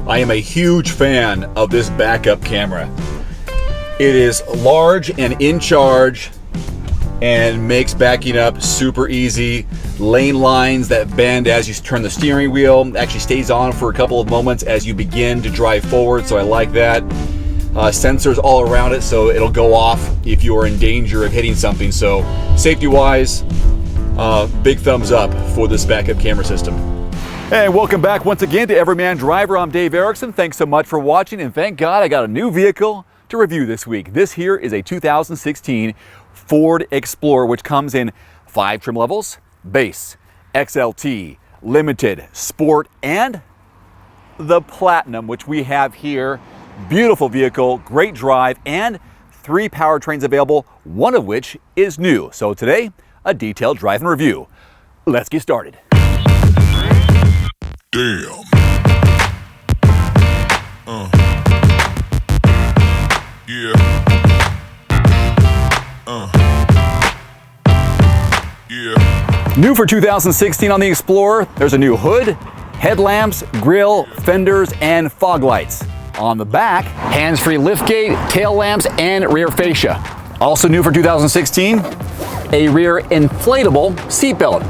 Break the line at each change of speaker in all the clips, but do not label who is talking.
I am a huge fan of this backup camera. It is large and in charge and makes backing up super easy. Lane lines that bend as you turn the steering wheel actually stays on for a couple of moments as you begin to drive forward, so I like that. Sensors all around it, so it'll go off if you are in danger of hitting something. So safety wise, big thumbs up for this backup camera system. Hey, welcome back once again to Everyman Driver. I'm Dave Erickson. Thanks so much for watching, and thank God I got a new vehicle to review this week. This here is a 2016 Ford Explorer, which comes in 5 trim levels: Base, XLT, Limited, Sport, and the Platinum, which we have here. Beautiful vehicle, great drive, and 3 powertrains available, one of which is new. So today, a detailed drive and review. Let's get started.
Damn. Yeah. Yeah.
New for 2016 on the Explorer, there's a new hood, headlamps, grille, fenders, and fog lights. On the back, hands-free liftgate, tail lamps, and rear fascia. Also new for 2016, a rear inflatable seatbelt.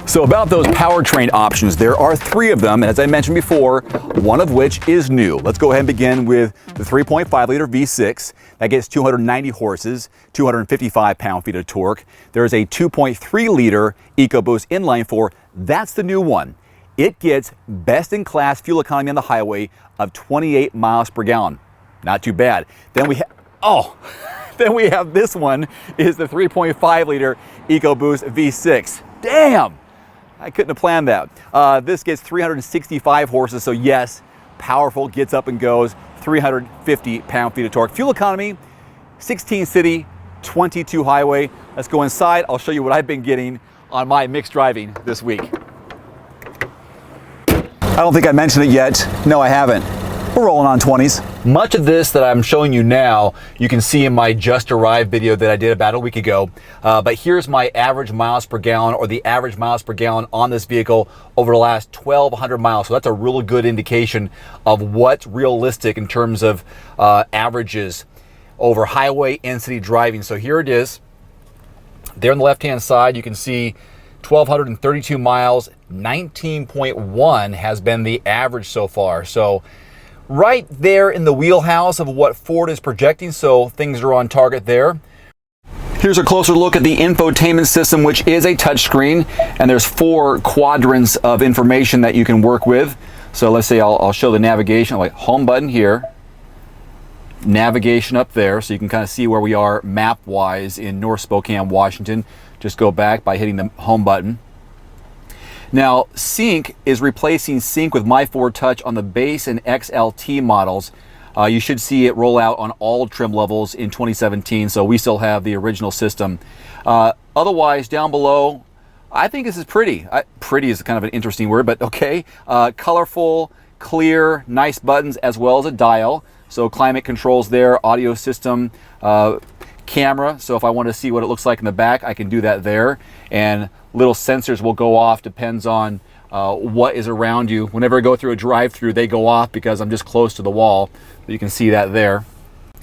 So about those powertrain options, there are 3 of them, as I mentioned before, one of which is new. Let's go ahead and begin with the 3.5 liter V6. That gets 290 horses, 255 pound-feet of torque. There's a 2.3 liter EcoBoost inline 4. That's the new one. It gets best-in-class fuel economy on the highway of 28 miles per gallon. Not too bad. Then we have this one, is the 3.5 liter EcoBoost V6. Damn! I couldn't have planned that. This gets 365 horses, so yes, powerful, gets up and goes, 350 pound-feet of torque. Fuel economy, 16 city, 22 highway. Let's go inside. I'll show you what I've been getting on my mixed driving this week. I don't think I mentioned it yet. No, I haven't. We're rolling on 20s. Much of this that I'm showing you now, you can see in my Just Arrived video that I did about a week ago. But here's my average miles per gallon, or the average miles per gallon on this vehicle over the last 1,200 miles. So that's a really good indication of what's realistic in terms of averages over highway and city driving. So here it is. There on the left-hand side, you can see 1,232 miles, 19.1 has been the average so far. So right there in the wheelhouse of what Ford is projecting, so things are on target there. Here's a closer look at the infotainment system, which is a touchscreen, and there's 4 quadrants of information that you can work with. So let's say I'll show the navigation, like home button here, navigation up there, so you can kind of see where we are map-wise in North Spokane, Washington. Just go back by hitting the home button. Now, Sync is replacing Sync with My Ford Touch on the Base and XLT models. You should see it roll out on all trim levels in 2017, so we still have the original system. Otherwise, down below, I think this is pretty. Pretty is kind of an interesting word, but okay. Colorful, clear, nice buttons, as well as a dial. So climate controls there, audio system, camera, so if I want to see what it looks like in the back, I can do that there. And little sensors will go off, depends on what is around you. Whenever I go through a drive-through, they go off because I'm just close to the wall. You can see that there.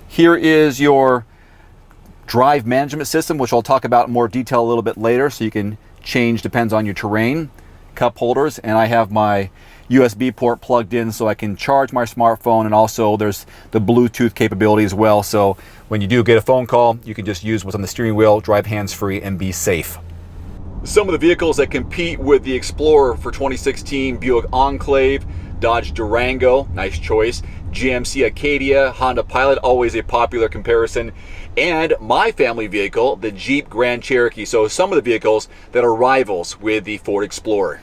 Here is your drive management system, which I'll talk about in more detail a little bit later, so you can change, depends on your terrain. Cup holders, and I have my USB port plugged in so I can charge my smartphone, and also there's the Bluetooth capability as well, so when you do get a phone call, you can just use what's on the steering wheel, drive hands-free, and be safe. Some of the vehicles that compete with the Explorer for 2016: Buick Enclave, Dodge Durango, nice choice, GMC Acadia, Honda Pilot, always a popular comparison, and my family vehicle, the Jeep Grand Cherokee. So some of the vehicles that are rivals with the Ford Explorer.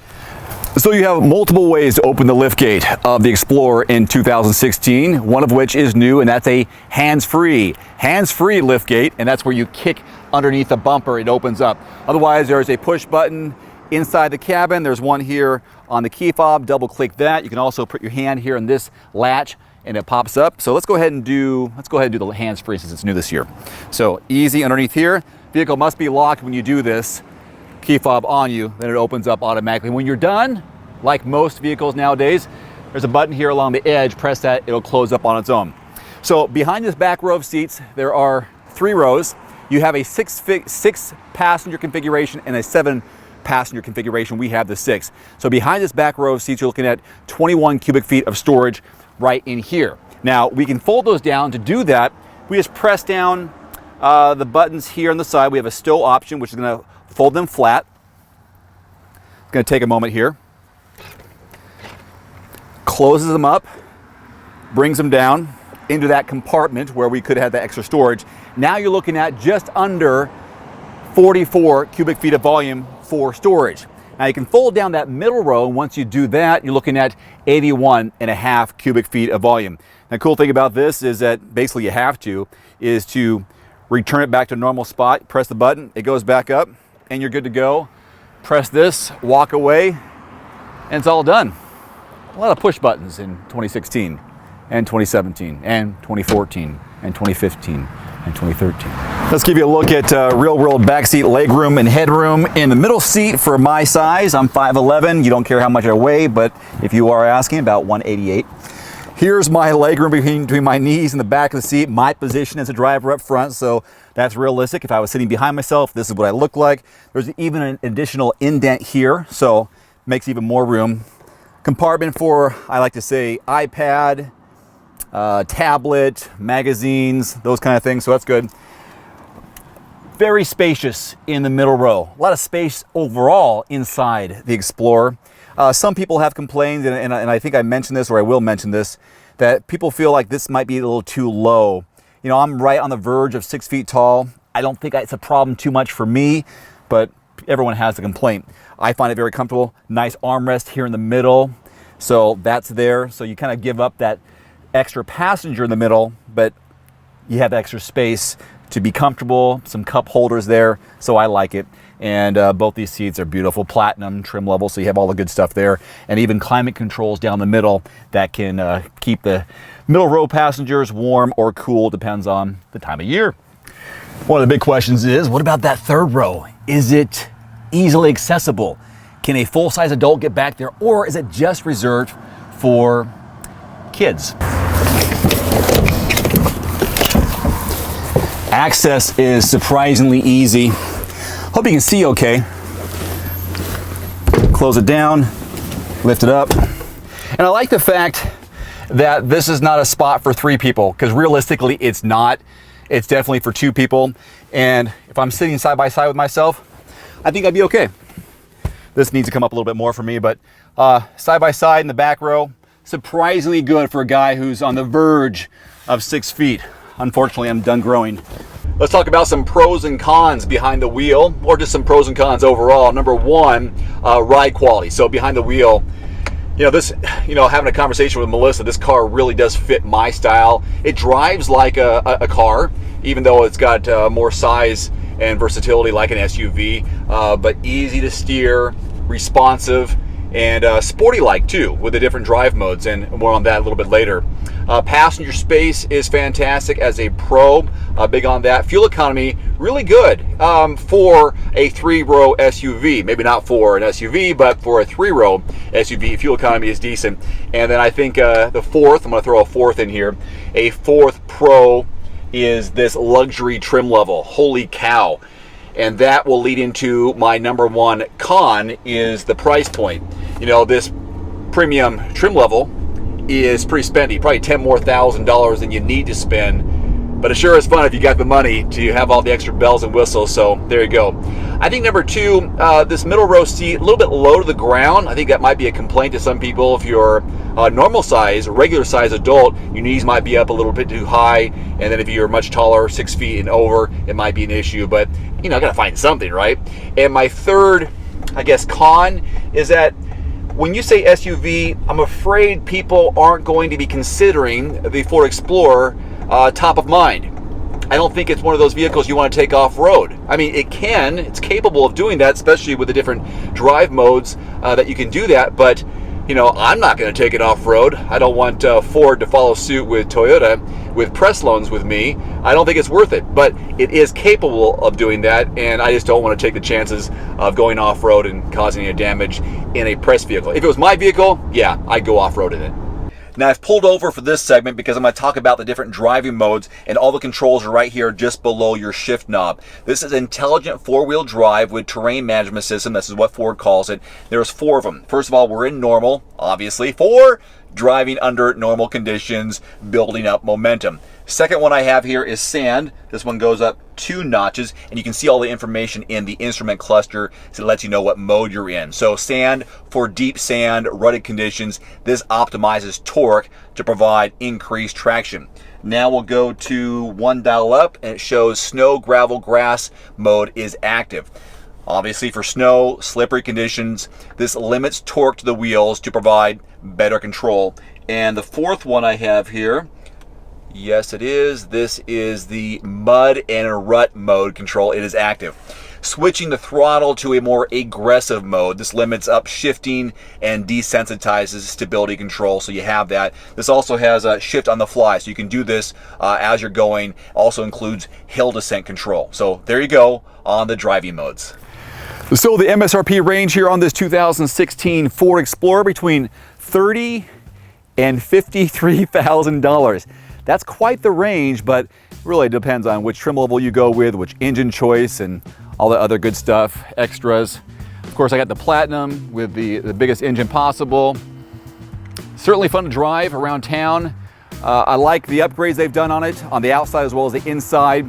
So you have multiple ways to open the liftgate of the Explorer in 2016, one of which is new, and that's a hands-free liftgate, and that's where you kick underneath the bumper, it opens up. Otherwise, there's a push button inside the cabin. There's one here on the key fob, double click that. You can also put your hand here in this latch and it pops up. So let's go ahead and do the hands-free since it's new this year. So easy underneath here. Vehicle must be locked when you do this. Key fob on you, then it opens up automatically. When you're done, like most vehicles nowadays, There's a button here along the edge. Press that, it'll close up on its own. So behind this back row of seats, there are 3 rows. You have a 6 passenger configuration and a 7 passenger configuration. We have the 6. So behind this back row of seats, you're looking at 21 cubic feet of storage right in here. Now we can fold those down. To do that, we just press down the buttons here on the side. We have a stow option, which is going to fold them flat. It's going to take a moment here. Closes them up, brings them down into that compartment where we could have that extra storage. Now you're looking at just under 44 cubic feet of volume for storage. Now you can fold down that middle row, and once you do that, you're looking at 81.5 cubic feet of volume. Now, the cool thing about this is that basically you have to return it back to a normal spot, press the button, it goes back up, and you're good to go. Press this, walk away, and it's all done. A lot of push buttons in 2016 and 2017 and 2014 and 2015 and 2013. Let's give you a look at real world backseat legroom and headroom. In the middle seat for my size, I'm 5'11". You don't care how much I weigh, but if you are asking, about 188. Here's my legroom between my knees and the back of the seat. My position as a driver up front, so that's realistic. If I was sitting behind myself, this is what I look like. There's even an additional indent here, so makes even more room. Compartment for, I like to say, iPad, tablet, magazines, those kind of things, so that's good. Very spacious in the middle row. A lot of space overall inside the Explorer. Some people have complained, and I think I mentioned this, or I will mention this, that people feel like this might be a little too low. You know, I'm right on the verge of 6 feet tall. I don't think it's a problem too much for me, but everyone has a complaint. I find it very comfortable. Nice armrest here in the middle. So that's there. So you kind of give up that extra passenger in the middle, but you have extra space to be comfortable. Some cup holders there. So I like it. And both these seats are beautiful, platinum trim level. So you have all the good stuff there. And even climate controls down the middle that can keep the middle row passengers warm or cool, depends on the time of year. One of the big questions is, what about that third row? Is it easily accessible? Can a full-size adult get back there, or is it just reserved for kids? Access is surprisingly easy. Hope you can see okay. Close it down, lift it up. And I like the fact that this is not a spot for 3 people, because realistically it's not. It's definitely for 2 people. And if I'm sitting side by side with myself, I think I'd be okay. This needs to come up a little bit more for me, but side by side in the back row, surprisingly good for a guy who's on the verge of 6 feet. Unfortunately, I'm done growing. Let's talk about some pros and cons behind the wheel, or just some pros and cons overall. Number 1, ride quality. So behind the wheel, having a conversation with Melissa, this car really does fit my style. It drives like a car, even though it's got more size and versatility like an SUV, but easy to steer, responsive, and sporty-like too, with the different drive modes, and more on that a little bit later. Passenger space is fantastic as a pro, big on that. Fuel economy, really good for a 3-row SUV. Maybe not for an SUV, but for a 3-row SUV, fuel economy is decent. And then I think the fourth, I'm going to throw a fourth in here, a fourth pro is this luxury trim level. Holy cow. And that will lead into my number 1 con, is the price point. You know, this premium trim level is pretty spendy, probably $10,000 more than you need to spend. But it sure is fun if you got the money to have all the extra bells and whistles, so there you go. I think number 2, this middle row seat, a little bit low to the ground. I think that might be a complaint to some people. If you're a normal size, regular size adult, your knees might be up a little bit too high. And then if you're much taller, 6 feet and over, it might be an issue. But, I gotta find something, right? And my third, I guess, con is that when you say SUV, I'm afraid people aren't going to be considering the Ford Explorer top of mind. I don't think it's one of those vehicles you want to take off-road. I mean, it's capable of doing that, especially with the different drive modes that you can do that, but you know, I'm not going to take it off-road. I don't want Ford to follow suit with Toyota with press loans with me. I don't think it's worth it, but it is capable of doing that, and I just don't want to take the chances of going off-road and causing any damage in a press vehicle. If it was my vehicle, yeah, I'd go off-road in it. Now, I've pulled over for this segment because I'm going to talk about the different driving modes, and all the controls are right here just below your shift knob. This is intelligent four-wheel drive with terrain management system. This is what Ford calls it. There's 4 of them. First of all, we're in normal, obviously, for driving under normal conditions, building up momentum. Second one I have here is sand. This one goes up 2 notches, and you can see all the information in the instrument cluster, so it lets you know what mode you're in. So sand for deep sand, rutted conditions. This optimizes torque to provide increased traction. Now we'll go to 1 dial up, and it shows snow, gravel, grass mode is active. Obviously, for snow, slippery conditions, this limits torque to the wheels to provide better control. And the 4th one I have here, yes it is, this is the mud and rut mode control. It is active. Switching the throttle to a more aggressive mode. This limits upshifting and desensitizes stability control, so you have that. This also has a shift on the fly, so you can do this as you're going. Also includes hill descent control. So there you go on the driving modes. So the MSRP range here on this 2016 Ford Explorer between $30,000 and $53,000. That's quite the range, but really depends on which trim level you go with, which engine choice, and all the other good stuff, extras. Of course, I got the Platinum with the biggest engine possible. Certainly fun to drive around town. I like the upgrades they've done on it, on the outside as well as the inside.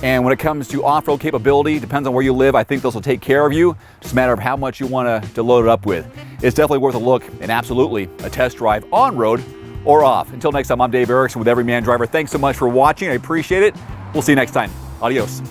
And when it comes to off-road capability, depends on where you live. I think those will take care of you. Just a matter of how much you want to load it up with. It's definitely worth a look and absolutely a test drive on-road or off. Until next time, I'm Dave Erickson with Everyman Driver. Thanks so much for watching. I appreciate it. We'll see you next time. Adios.